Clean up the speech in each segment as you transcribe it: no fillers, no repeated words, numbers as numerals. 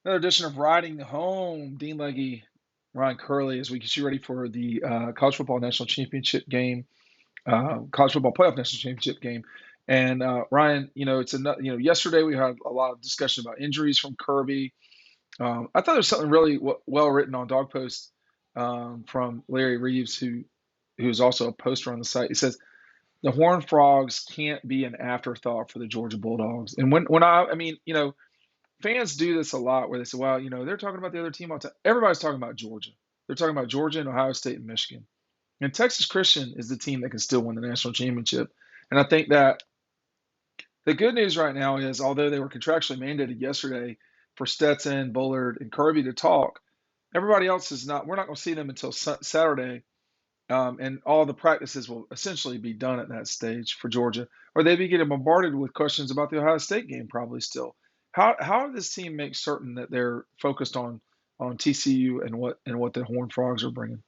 Another edition of Riding Home. Dean Legge, Ryan Curley, as we get you ready for the college football national championship game, college football playoff national championship game. And Ryan, it's another. Yesterday we had a lot of discussion about injuries from Kirby. I thought there was something really well written on Dog Post from Larry Reeves, who's also a poster on the site. He says the Horned Frogs can't be an afterthought for the Georgia Bulldogs. And I mean, fans do this a lot where they say, well, they're talking about the other team all the time. Everybody's talking about Georgia. They're talking about Georgia and Ohio State and Michigan. And Texas Christian is the team that can still win the national championship. And I think that the good news right now is, although they were contractually mandated yesterday for Stetson, Bullard, and Kirby to talk, everybody else is not. We're not going to see them until Saturday. And all the practices will essentially be done at that stage for Georgia, or they'd be getting bombarded with questions about the Ohio State game probably still. How does this team make certain that they're focused on TCU and what the Horned Frogs are bringing?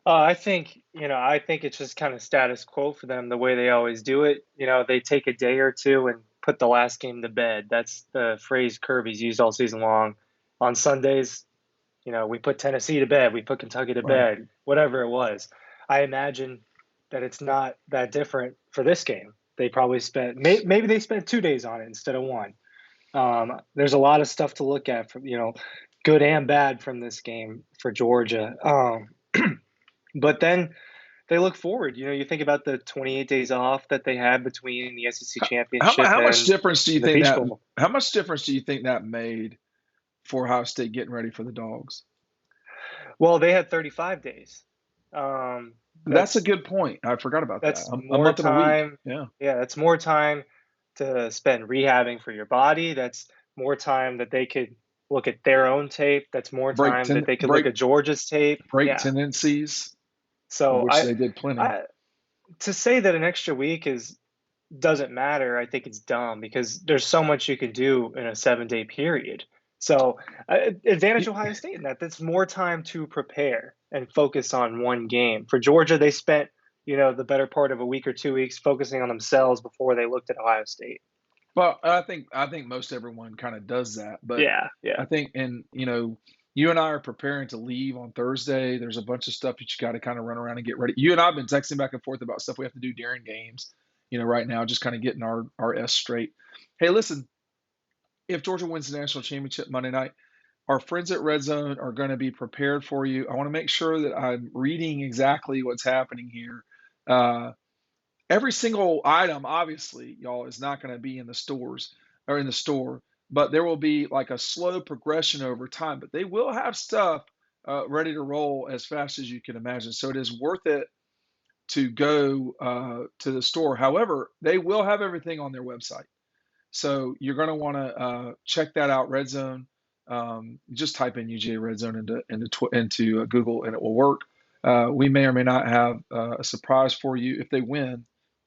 I think it's just kind of status quo for them the way they always do it. They take a day or two and put the last game to bed. That's the phrase Kirby's used all season long. On Sundays, we put Tennessee to bed, we put Kentucky to Right. bed, whatever it was. I imagine that it's not that different for this game. They probably maybe they spent 2 days on it instead of one. There's a lot of stuff to look at from good and bad from this game for Georgia. But then they look forward. You think about the 28 days off that they had between the SEC championship How much and difference do you the think Peach that Bowl. how much difference do you think that made for Ohio State getting ready for the Dogs? Well, they had 35 days. Um, That's a that's good point. I forgot about that. that's A more month and a week. time. Yeah. Yeah, that's more time to spend rehabbing for your body. That's more time that they could look at their own tape. That's more Break time that ten, they could look break at Georgia's tape. break Yeah. tendencies, of So which they did plenty. I to say that an extra week is doesn't matter, I think it's dumb because there's so much you could do in a 7-day period. So, advantage Ohio State in that that's more time to prepare and focus on one game. For Georgia, they spent, the better part of a week or 2 weeks focusing on themselves before they looked at Ohio State. Well, I think most everyone kind of does that, but Yeah, I yeah. think, and you and I are preparing to leave on Thursday. There's a bunch of stuff that you got to kind of run around and get ready. You and I have been texting back and forth about stuff we have to do during games. Right now, just kind of getting our S straight. Hey, listen, if Georgia wins the national championship Monday night, our friends at Red Zone are going to be prepared for you. I want to make sure that I'm reading exactly what's happening here. Uh, every single item, obviously, y'all, is not going to be in the stores or in the store, but there will be like a slow progression over time. But they will have stuff ready to roll as fast as you can imagine. So it is worth it to go to the store. However, they will have everything on their website. So you're going to want to check that out. Red Zone. Just type in UGA Red Zone into Google and it will work. We may or may not have a surprise for you if they win.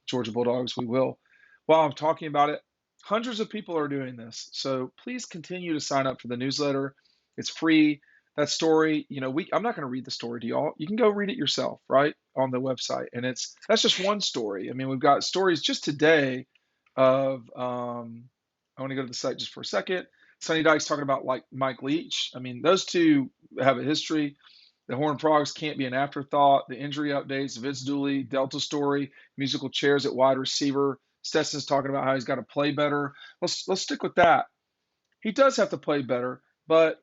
Georgia Bulldogs. We will. While I'm talking about it, hundreds of people are doing this. So please continue to sign up for the newsletter. It's free. That story, I'm not going to read the story to y'all. You can go read it yourself, right, on the website. And that's just one story. I mean, we've got stories just today of I want to go to the site just for a second. Sonny Dykes talking about like Mike Leach. I mean, those two have a history. The Horned Frogs can't be an afterthought. The injury updates, Vince Dooley, Delta story, musical chairs at wide receiver. Stetson's talking about how he's got to play better. Let's stick with that. He does have to play better, but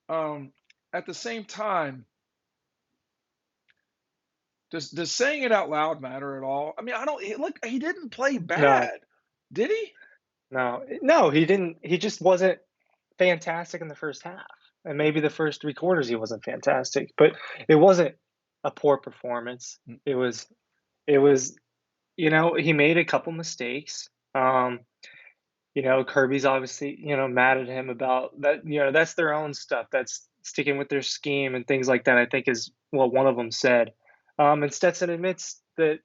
um, at the same time, does saying it out loud matter at all? I mean, I don't look. He didn't play No, bad, did he? no, he didn't. He just wasn't fantastic in the first half, and maybe the first 3 quarters he wasn't fantastic, but it wasn't a poor performance. It was he made a couple mistakes. Kirby's obviously, mad at him about that. That's their own stuff. That's sticking with their scheme and things like that, I think is what one of them said. And Stetson admits that,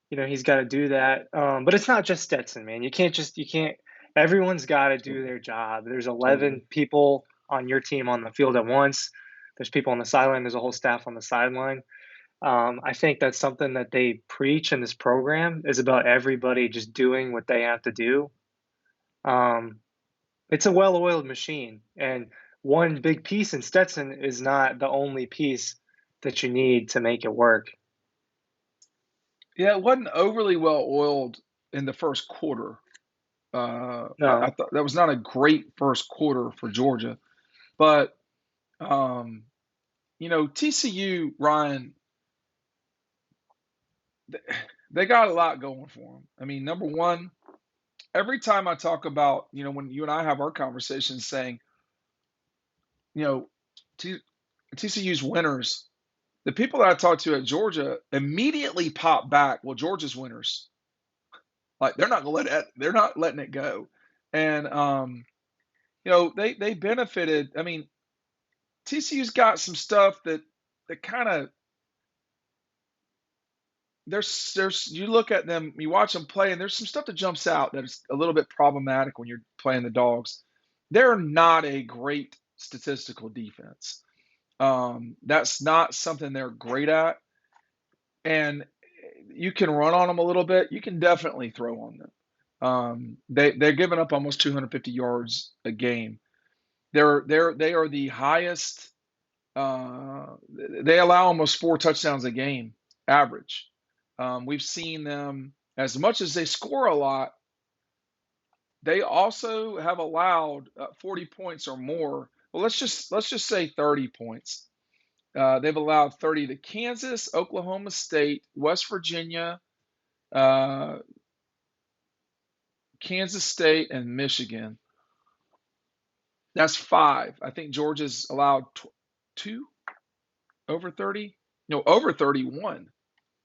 he's got to do that. But it's not just Stetson, man. You can't, everyone's got to do Totally, their job. There's totally. 11 people on your team on the field at once. There's people on the sideline. There's a whole staff on the sideline. I think that's something that they preach in this program is about everybody just doing what they have to do. Um, it's a well-oiled machine, and one big piece in Stetson is not the only piece that you need to make it work. Yeah, it wasn't overly well oiled in the first quarter. I No, thought that was not a great first quarter for Georgia, but um, TCU, Ryan, they got a lot going for them. I mean, number one, every time I talk about, when you and I have our conversations saying, you know, T- TCU's winners, the people that I talk to at Georgia immediately pop back. Well, Georgia's winners, like they're not letting it go, and they benefited. I mean, TCU's got some stuff that kind of there's you look at them, you watch them play, and there's some stuff that jumps out that is a little bit problematic when you're playing the Dogs. They're not a great statistical defense. That's not something they're great at, and you can run on them a little bit. You can definitely throw on them. They're giving up almost 250 yards a game. They are the highest. They allow almost 4 touchdowns a game average. We've seen them, as much as they score a lot, they also have allowed 40 points or more. Well, let's just say 30 points. They've allowed 30 to Kansas, Oklahoma State, West Virginia, uh, Kansas State, and Michigan. That's 5. I think Georgia's allowed 2 over 30. No, over 31,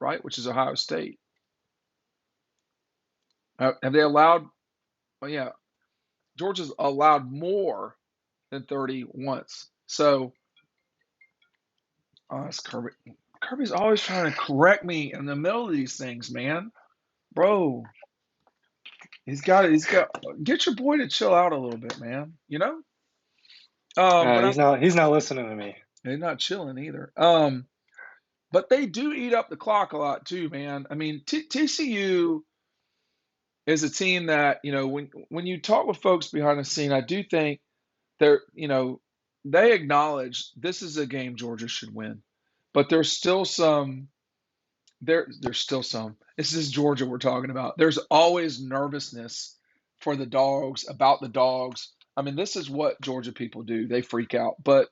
right? Which is Ohio State. Have they allowed? Oh yeah, Georgia's allowed more than 30 once. So it's Kirby. Kirby's always trying to correct me in the middle of these things, man. Bro, he's got. Get your boy to chill out a little bit, man. But he's not listening to me. they're not chilling either. But they do eat up the clock a lot too, man. I mean, TCU is a team that when you talk with folks behind the scene, I do think they're they acknowledge this is a game Georgia should win, but there's still some. This is Georgia we're talking about. There's always nervousness for the Dogs, about the Dogs. I mean, this is what Georgia people do. They freak out, but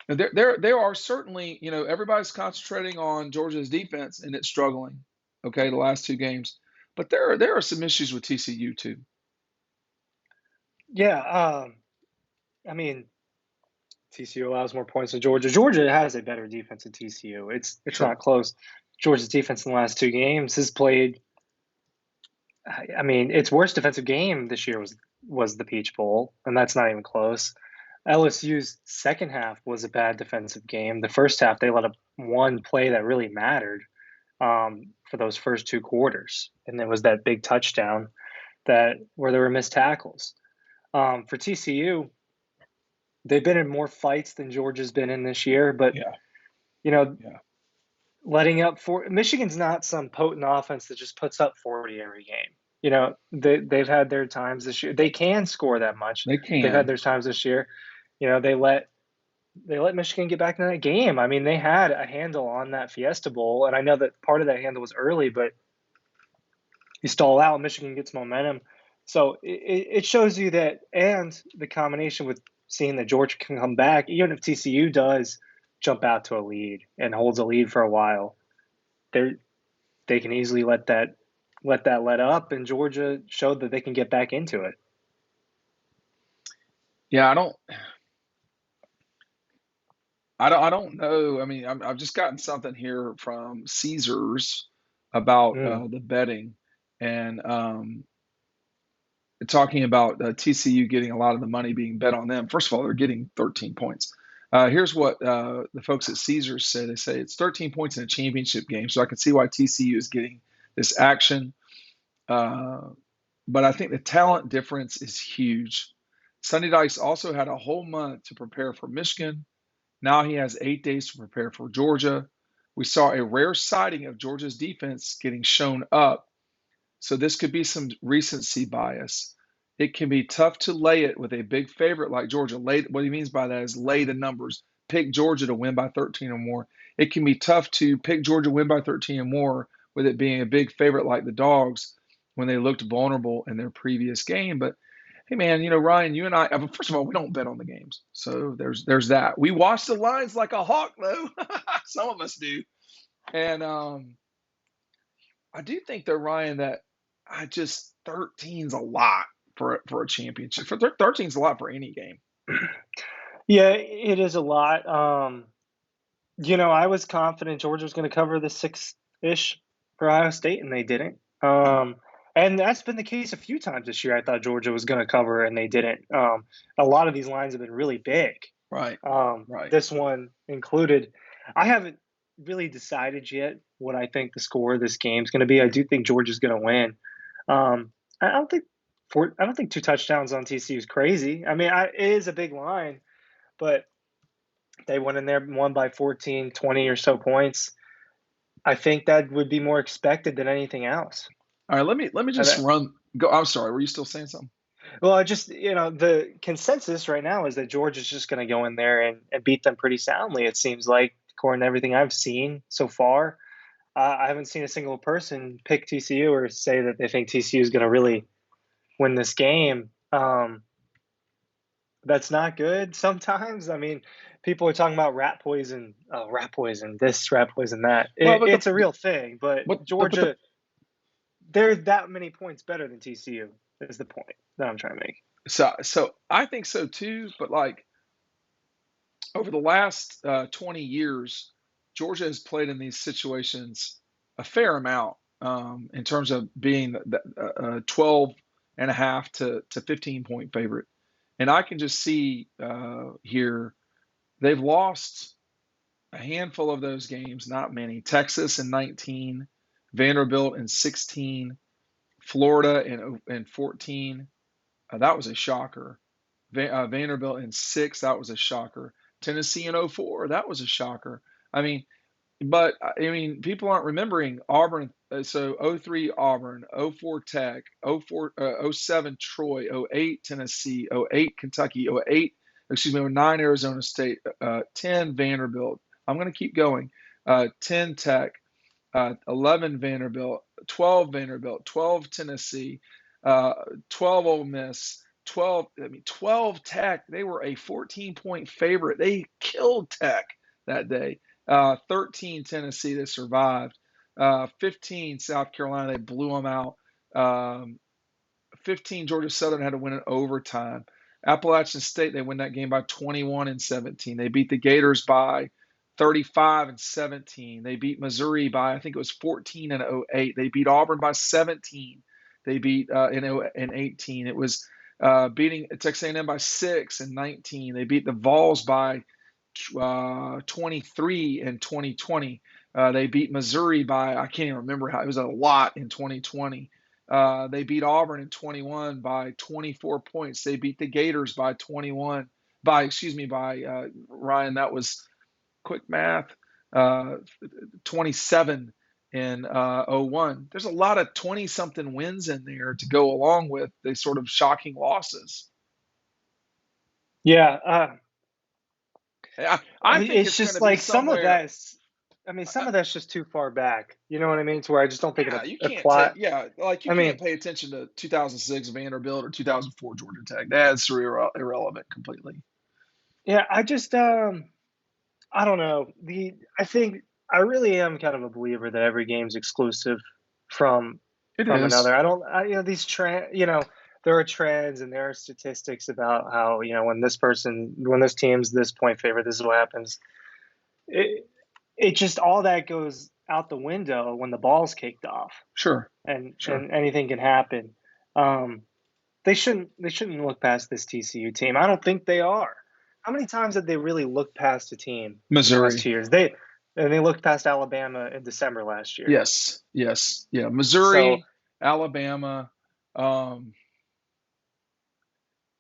there are certainly everybody's concentrating on Georgia's defense and it's struggling. Okay, the last 2 games, but there are some issues with TCU too. Yeah, I mean, TCU allows more points than Georgia. Georgia has a better defense than TCU. It's Sure. not close. Georgia's defense in the last 2 games has played. I mean, its worst defensive game this year was the Peach Bowl, and that's not even close. LSU's second half was a bad defensive game. The first half, they let up one play that really mattered for those first 2 quarters, and it was that big touchdown that where there were missed tackles. For TCU, they've been in more fights than Georgia's been in this year, but Yeah. you know, Yeah. letting up for Michigan's not some potent offense that just puts up 40 every game. They've had their times this year. They can score that much. They They've had can. their times this year. They let Michigan get back in that game. I mean, they had a handle on that Fiesta Bowl, and I know that part of that handle was early, but you stall out, Michigan gets momentum. So it shows you that, and the combination with seeing that Georgia can come back, even if TCU does jump out to a lead and holds a lead for a while, they can easily let up, and Georgia showed that they can get back into it. Yeah, I don't know. I mean, I've just gotten something here from Caesars about Mm. the betting, and talking about TCU getting a lot of the money being bet on them. First of all, they're getting 13 points. Here's what the folks at Caesars say. They say it's 13 points in a championship game, so I can see why TCU is getting this action. Uh, but I think the talent difference is huge. Sonny Dykes also had a whole month to prepare for Michigan. Now he has 8 days to prepare for Georgia. We saw a rare sighting of Georgia's defense getting shown up, so this could be some recency bias. it can be tough to lay it with a big favorite like Georgia. Lay, what he means by that is lay the numbers. Pick Georgia to win by 13 or more. It can be tough to pick Georgia to win by 13 or more with it being a big favorite like the Dogs when they looked vulnerable in their previous game. But hey, man, Ryan, you and I. First of all, we don't bet on the games, so there's that. We watch the lines like a hawk, though. Some of us do, and I do think though, Ryan, that I just 13's a lot for a championship. For 13's a lot for any game. Yeah, it is a lot. I was confident Georgia was going to cover the 6-ish for Ohio State, and they didn't. And that's been the case a few times this year. I thought Georgia was going to cover, and they didn't. A lot of these lines have been really big. Right. Right. This one included. I haven't really decided yet what I think the score of this game is going to be. I do think Georgia's going to win. I don't think I don't think 2 touchdowns on TCU is crazy. I mean, it is a big line, but they went in there, won by 14, 20 or so points. I think that would be more expected than anything else. All right, let me just go. I'm sorry, were you still saying something? Well, I just, the consensus right now is that Georgia's just going to go in there and beat them pretty soundly. It seems like, according to everything I've seen so far, I haven't seen a single person pick TCU or say that they think TCU is going to really win this game. That's not good sometimes. I mean, people are talking about rat poison, this, rat poison, that. Well, but It's a real thing, but the Georgia, they're that many points better than TCU is the point that I'm trying to make. so I think so too. But like over the last 20 years, Georgia has played in these situations a fair amount in terms of being the 12 and a half to 15 point favorite. And I can just see here they've lost a handful of those games, not many. Texas in 19, Vanderbilt in 16, Florida in 14. That was a shocker. Vanderbilt in 6, that was a shocker. Tennessee in 04, that was a shocker. I mean, but I mean, people aren't remembering Auburn. So 03 Auburn, 04 Tech, 04, 07 Troy, 08 Tennessee, 08 Kentucky, 08, excuse me, 09 Arizona State, 10 Vanderbilt. I'm going to keep going. 10 Tech, 11 Vanderbilt, 12 Vanderbilt, 12 Tennessee, 12 Ole Miss, 12 Tech. They were a 14-point favorite. They killed Tech that day. 13 Tennessee, they survived. 15 South Carolina, they blew them out. 15 Georgia Southern had to win in overtime. Appalachian State, they win that game by 21 and 17. They beat the Gators by 35 and 17. They beat Missouri by, I think it was 14 and 08. They beat Auburn by 17. They beat in 18. It was beating Texas A&M by 6 and 19. They beat the Vols by 23 in 2020. They beat Missouri by, I can't even remember how, it was a lot in 2020. They beat Auburn in 21 by 24 points. They beat the Gators by 21, by Ryan, that was quick math, 27 in 01. There's a lot of 20 something wins in there to go along with the sort of shocking losses. Yeah. I think it's going just to be like some of somewhere. that's. I mean, some of that's just too far back. You know what I mean? To where I just don't think Yeah, it you can't take. apply. Yeah, like you I can't mean, pay attention to 2006 Vanderbilt or 2004 Georgia Tech. That's irrelevant completely. yeah, I don't know. I think I really am kind of a believer that every game's exclusive from It from is. another. I don't. These there are trends and there are statistics about how when this team's this point favorite, this is what happens. It it just all that goes out the window when the ball's kicked off, Sure. Sure. and anything can happen. Um, they shouldn't look past this TCU team. I don't think they are. How many times have they really looked past a team in the last Missouri. 2 years? They looked past Alabama in December last year. Yes. Yes. Yeah. So Missouri, Alabama. Um,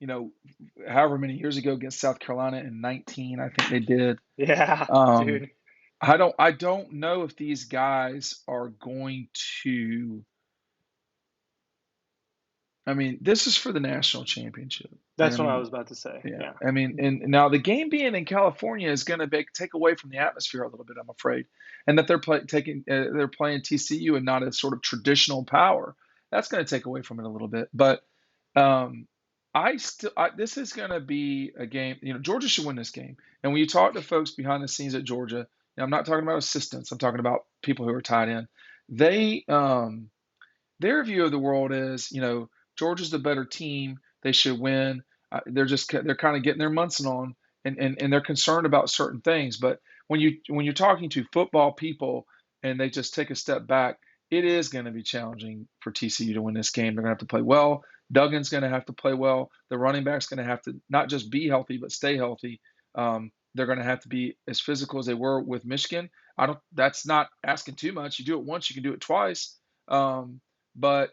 you know, however many years ago against South Carolina in 19, I think they did. yeah, Um, dude. I don't know if these guys are going to. I mean, this is for the national championship. And I That's what I mean, was about to say. yeah, Yeah. I mean, and now the game being in California is going to take away from the atmosphere a little bit, I'm afraid, and that they're playing TCU and not a sort of traditional power. That's going to take away from it a little bit. But um, this is going to be a game. You know, Georgia should win this game. And when you talk to folks behind the scenes at Georgia, I'm not talking about assistants. I'm talking about people who are tied in. They their view of the world is, Georgia's the better team. They should win. They're kind of getting their Munson on, and they're concerned about certain things. But when you're talking to football people and they just take a step back, it is going to be challenging for TCU to win this game. They're going to have to play well. Duggan's going to have to play well. The running back's going to have to not just be healthy but stay healthy. They're going to have to be as physical as they were with Michigan. I don't. That's not asking too much. You do it once, you can do it twice. Um, but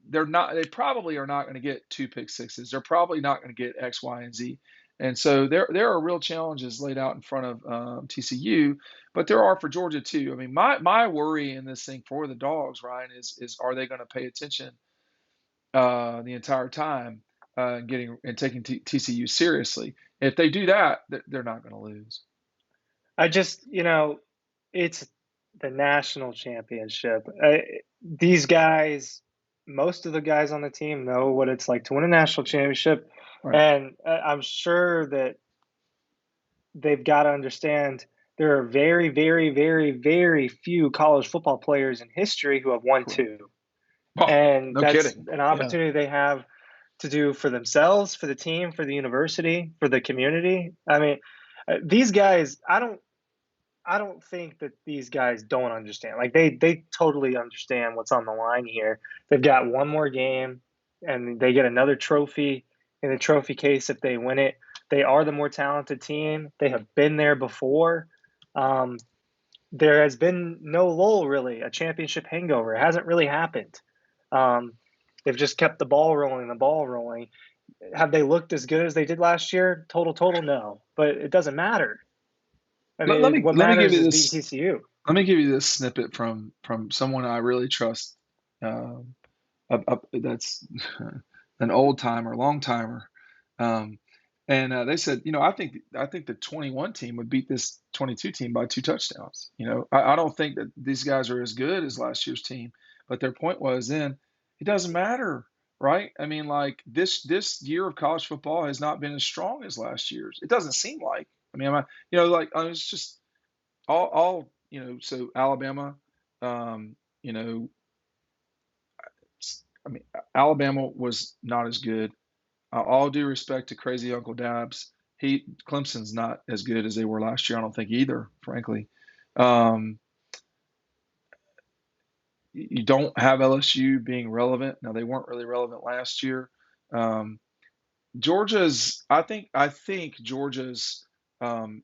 they're not. They probably are not going to get two pick sixes. They're probably not going to get X, Y, and Z. And so there are real challenges laid out in front of TCU, but there are for Georgia too. I mean, my worry in this thing for the Dogs, Ryan, is are they going to pay attention the entire time getting and taking TCU seriously? If they do that, they're not going to lose. I just, it's the national championship. These guys, most of the guys on the team know what it's like to win a national championship. Right. And I'm sure that they've got to understand there are very, very, very, very few college football players in history who have won Cool. two. Oh, And no that's kidding. an Yeah. opportunity they have to do for themselves, for the team, for the university, for the community. I mean, these guys, I don't think that these guys don't understand. Like they totally understand what's on the line here. They've got one more game and they get another trophy in the trophy case if they win it. They are the more talented team. They have been there before. Um, there has been no lull really, a championship hangover. It hasn't really happened. Um, they've just kept the ball rolling. Have they looked as good as they did last year? Total, no. But it doesn't matter. I Let, let mean, me what let me give matters you is beating this. TCU. Let me give you this snippet from someone I really trust. Um, that's an old timer, long timer, um, and they said, I think the 21 team would beat this 22 team by two touchdowns. I don't think that these guys are as good as last year's team, but their point was then it doesn't matter, right? I mean, like this year of college football has not been as strong as last year's. It doesn't seem like. I mean, it's just all so Alabama, um, you know, I mean, Alabama was not as good. All due respect to crazy Uncle Dabs, Clemson's not as good as they were last year. I don't think either, frankly. Um, you don't have LSU being relevant. Now they weren't really relevant last year. Um, I think Georgia's um,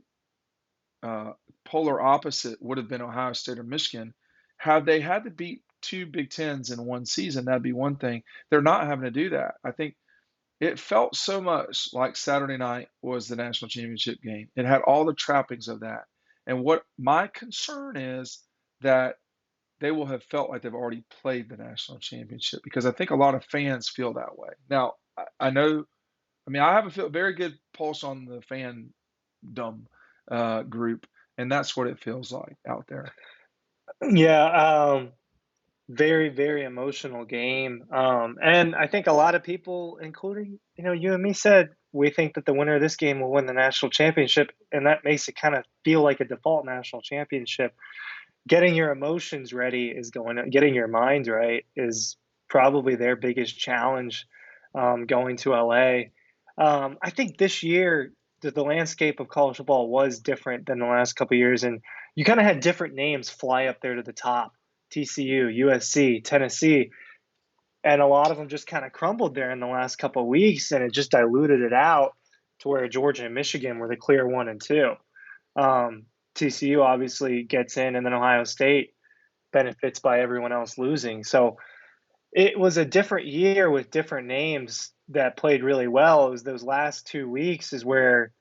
uh, polar opposite would have been Ohio State or Michigan. Had they had to beat two Big Tens in one season, that'd be one thing. They're not having to do that. I think it felt so much like Saturday night was the national championship game. It had all the trappings of that. And what my concern is that they will have felt like they've already played the national championship because I think a lot of fans feel that way. Now, I know, I mean, I have a very good pulse on the fandom group, and that's what it feels like out there. Yeah, very, very emotional game. And I think a lot of people, including, you and me, said we think that the winner of this game will win the national championship, and that makes it kind of feel like a default national championship. Getting your emotions ready is getting your mind right is probably their biggest challenge going to LA. I think this year the landscape of college football was different than the last couple of years, and you kind of had different names fly up there to the top: TCU, USC, Tennessee, and a lot of them just kind of crumbled there in the last couple of weeks, and it just diluted it out to where Georgia and Michigan were the clear 1 and 2. Um, TCU obviously gets in, and then Ohio State benefits by everyone else losing. So it was a different year with different names that played really well. It was those last 2 weeks is where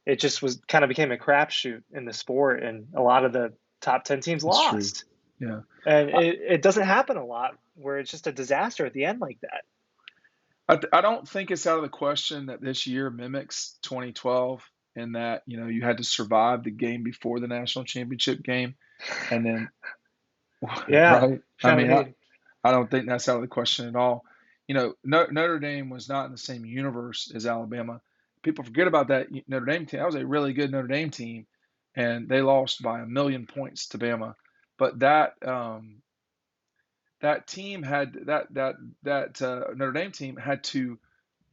it just was kind of became a crapshoot in the sport, and a lot of the top 10 teams That's true. lost. Yeah. And it doesn't happen a lot where it's just a disaster at the end like that. I don't think it's out of the question that this year mimics 2012 in that, you had to survive the game before the national championship game. And then, Yeah, right? I I mean, mean, I don't think that's out of the question at all. Notre Dame was not in the same universe as Alabama. People forget about that Notre Dame team. That was a really good Notre Dame team, and they lost by a million points to Bama. But that team had that Notre Dame team had to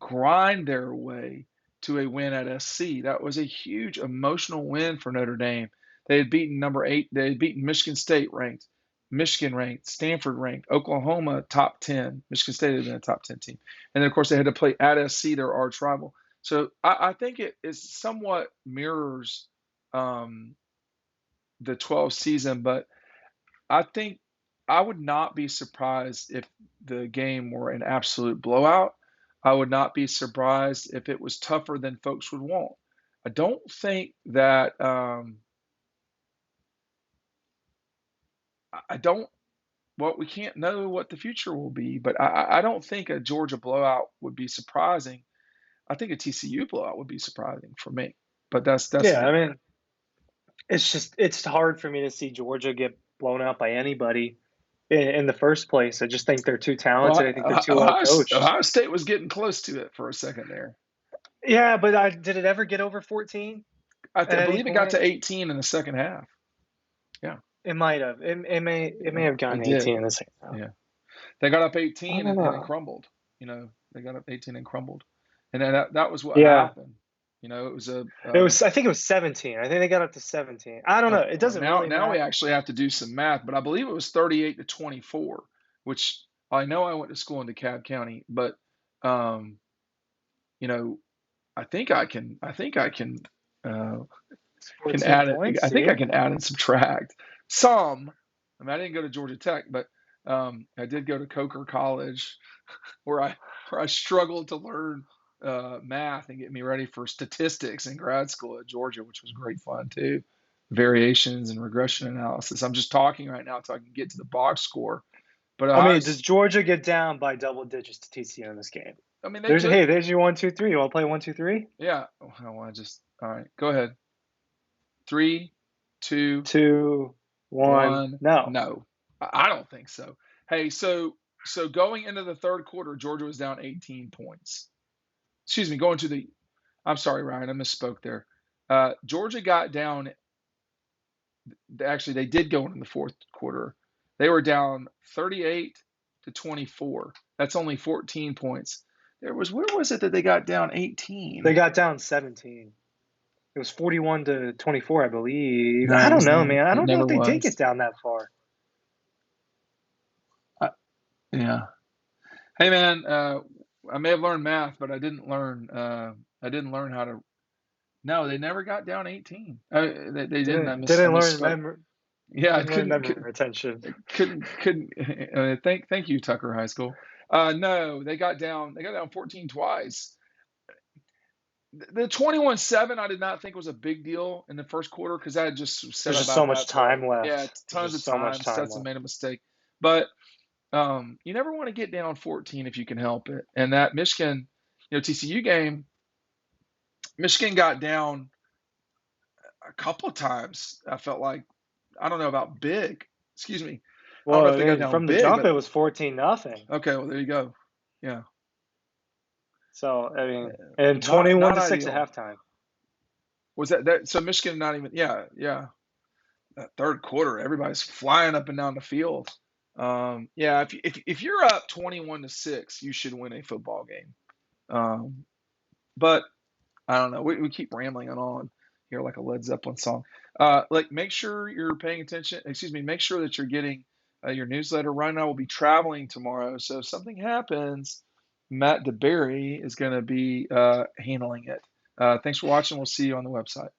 grind their way to a win at SC. That was a huge emotional win for Notre Dame. They had beaten number 8. They had beaten Michigan State ranked, Michigan ranked, Stanford ranked, Oklahoma top 10. Michigan State had been a top 10 team, and then of course they had to play at SC, their arch rival. So I think it is somewhat mirrors um, the 12 season, but I think I would not be surprised if the game were an absolute blowout. I would not be surprised if it was tougher than folks would want. I don't think that I don't. Well, we can't know what the future will be, but I don't think a Georgia blowout would be surprising. I think a TCU blowout would be surprising for me, but that's yeah, I me. mean, it's hard for me to see Georgia get blown out by anybody in the first place. I just think they're too talented. I think they're too well coached. Ohio State was getting close to it for a second there. Yeah, but did it ever get over 14 at any Believe it got point? to 18 in the second half. Yeah, It might have. It may have it gotten did. 18 in the second half. Yeah, they got up I 18 don't and then know. crumbled. They got up 18 and crumbled, and then that was what Yeah, happened. It was a it was. I think it was 17. I think they got up to 17. I don't know. It doesn't now really now we matter. actually have to do some math, but I believe it was 38 to 24, which I know I went to school in DeKalb County, but um, you know, I think I can uh, It's can 14 add it. points. I think I See? can add and subtract some. I mean, I didn't go to Georgia Tech, but I did go to Coker College, where I struggled to learn math and get me ready for statistics in grad school at Georgia, which was great fun too. Variations and regression analysis. I'm just talking right now so I can get to the box score. But I mean, does Georgia get down by double digits to TCU in this game? I mean, they There's could. hey, there's your 1, 2, 3. You want to play 1, 2, 3? Yeah. Oh, I just. All right. Go ahead. Three, two, 2, 1. one. No, No, I don't think so. Hey, so going into the third quarter, Georgia was down 18 points. Excuse me, going to the. I'm sorry, Ryan, I misspoke there. Georgia got down. Actually, they did go into the fourth quarter. They were down 38 to 24. That's only 14 points. Where was it that they got down 18? they got down 17. It was 41-24, I believe. No, I it don't was know, never. man. I It don't know never if they did get was. down that far. I, yeah. Hey, man. I may have learned math, but I didn't learn how to. No, they never got down 18. They didn't. Didn't I didn't learn misspoke. memory. Yeah, I Didn't learn couldn't. memory retention. Couldn't. Thank you, Tucker High School. No, they got down. They got down 14 twice. The 21-7, I did not think was a big deal in the first quarter because I had just said There's just so about much that the time yeah, left. There's tons just of so much times time Stetson left. made a mistake, but you never want to get down 14 if you can help it. And that Michigan, TCU game, Michigan got down a couple of times. I felt like I don't know about big. Excuse me. I don't know Well, if I they got mean, down from the big, jump, but it was 14-0. okay. Well, there you go. Yeah, So I mean, and not 21-6 at ideal. halftime. Was that so? Michigan not even. Yeah, yeah. That third quarter, everybody's flying up and down the field. Yeah, if you're up 21-6, you should win a football game. But I don't know. We keep rambling on here like a Led Zeppelin song. Like, make sure you're paying attention. Excuse me. Make sure that you're getting your newsletter. Ryan and I will be traveling tomorrow, so if something happens, Matt DeBerry is going to be handling it. Thanks for watching. We'll see you on the website.